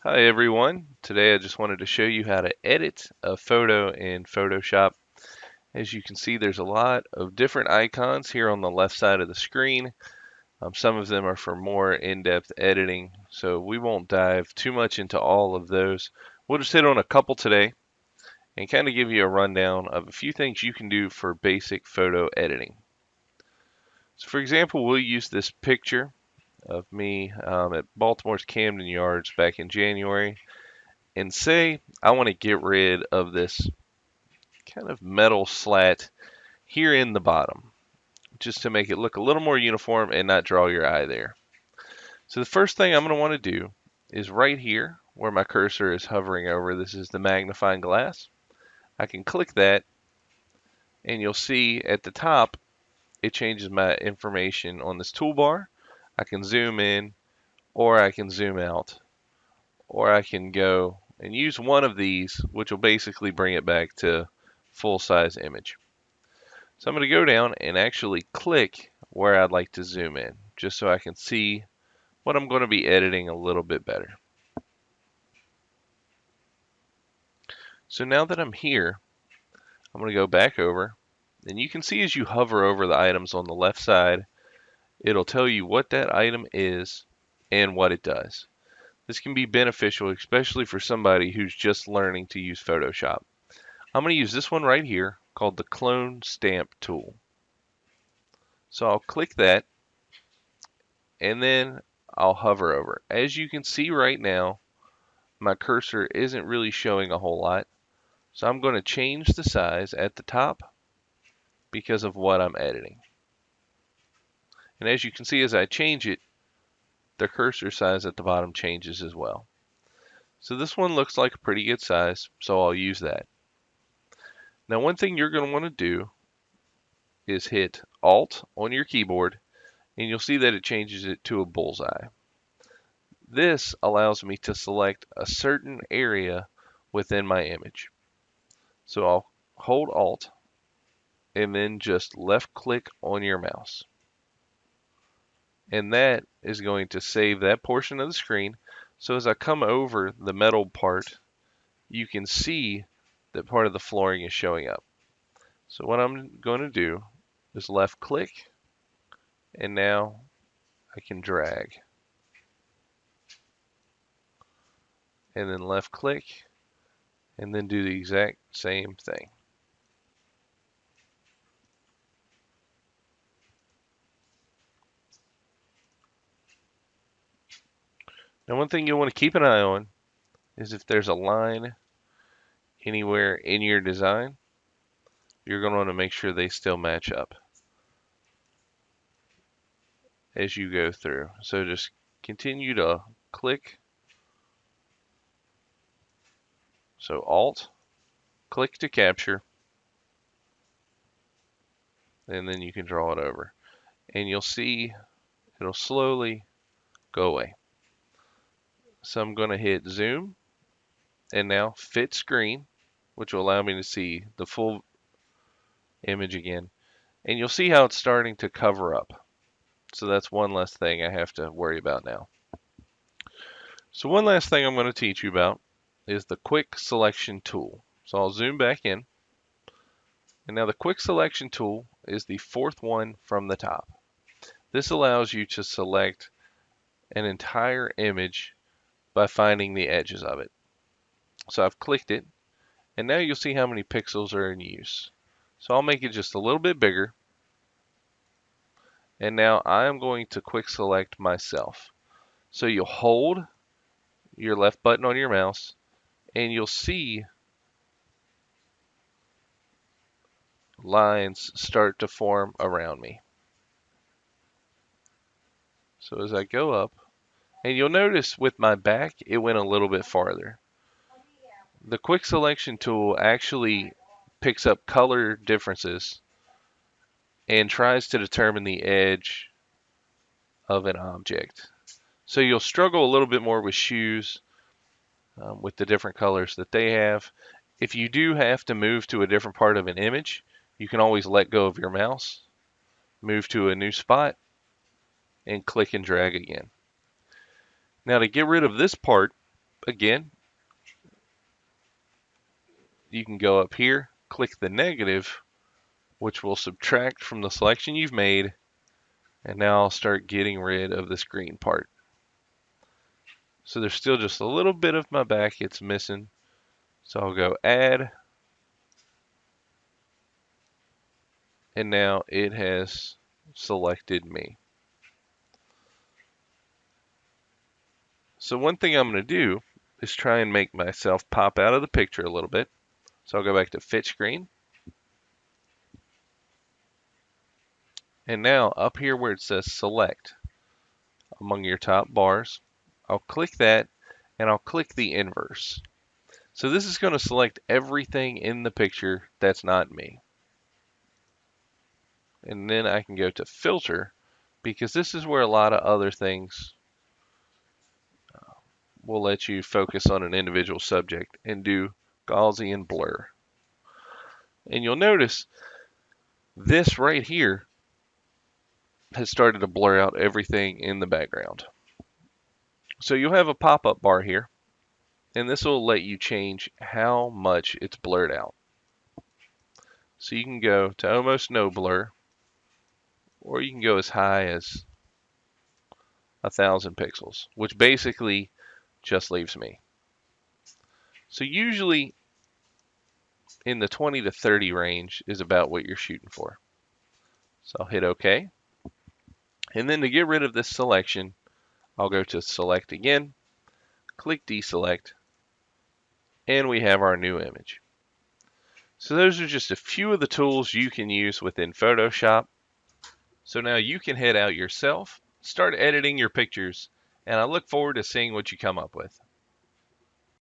Hi everyone. Today I just wanted to show you how to edit a photo in Photoshop. As you can see, there's a lot of different icons here on the left side of the screen. Some of them are for more in-depth editing, so we won't dive too much into all of those. We'll just hit on a couple today and kind of give you a rundown of a few things you can do for basic photo editing. So for example, we'll use this picture of me at Baltimore's Camden Yards back in January. And say I want to get rid of this kind of metal slat here in the bottom, just to make it look a little more uniform and not draw your eye there. So the first thing I'm going to want to do is right here where my cursor is hovering over, this is the magnifying glass. I can click that and you'll see at the top it changes my information on this toolbar. I can zoom in or I can zoom out or I can go and use one of these, which will basically bring it back to full size image. So I'm going to go down and actually click where I'd like to zoom in, just so I can see what I'm going to be editing a little bit better. So now that I'm here, I'm going to go back over, and you can see as you hover over the items on the left side, it'll tell you what that item is and what it does. This can be beneficial, especially for somebody who's just learning to use Photoshop. I'm going to use this one right here called the Clone Stamp tool. So I'll click that and then I'll hover over. As you can see right now, my cursor isn't really showing a whole lot. So I'm going to change the size at the top because of what I'm editing. And as you can see, as I change it, the cursor size at the bottom changes as well. So this one looks like a pretty good size, so I'll use that. Now one thing you're going to want to do is hit Alt on your keyboard, and you'll see that it changes it to a bullseye. This allows me to select a certain area within my image. So I'll hold Alt and then just left click on your mouse. And that is going to save that portion of the screen. So as I come over the metal part, you can see that part of the flooring is showing up. So what I'm going to do is left click, and now I can drag. And then left click, and then do the exact same thing. Now one thing you'll want to keep an eye on is if there's a line anywhere in your design, you're going to want to make sure they still match up as you go through. So just continue to click. So Alt, click to capture, and then you can draw it over. And you'll see it'll slowly go away. So I'm going to hit zoom and now fit screen, which will allow me to see the full image again. And you'll see how it's starting to cover up. So that's one less thing I have to worry about now. So one last thing I'm going to teach you about is the quick selection tool. So I'll zoom back in. And now the quick selection tool is the fourth one from the top. This allows you to select an entire image by finding the edges of it. So I've clicked it, and now you'll see how many pixels are in use. So I'll make it just a little bit bigger. And now I'm going to quick select myself. So you'll hold your left button on your mouse, and you'll see lines start to form around me. So as I go up, and you'll notice with my back, it went a little bit farther. The quick selection tool actually picks up color differences and tries to determine the edge of an object. So you'll struggle a little bit more with shoes with the different colors that they have. If you do have to move to a different part of an image, you can always let go of your mouse, move to a new spot, and click and drag again. Now to get rid of this part, again, you can go up here, click the negative, which will subtract from the selection you've made, and now I'll start getting rid of this green part. So there's still just a little bit of my back it's missing. So I'll go add, and now it has selected me. So one thing I'm going to do is try and make myself pop out of the picture a little bit. So I'll go back to fit screen. And now up here where it says select among your top bars, I'll click that and I'll click the inverse. So this is going to select everything in the picture that's not me. And then I can go to filter, because this is where a lot of other things will let you focus on an individual subject, and do Gaussian blur. And you'll notice this right here has started to blur out everything in the background. So you'll have a pop-up bar here, and this will let you change how much it's blurred out. So you can go to almost no blur, or you can go as high as 1,000 pixels, which basically just leaves me. So usually in the 20 to 30 range is about what you're shooting for. So I'll hit OK. And then to get rid of this selection, I'll go to select again, click deselect, and we have our new image. So those are just a few of the tools you can use within Photoshop. So now you can head out yourself, start editing your pictures, and I look forward to seeing what you come up with.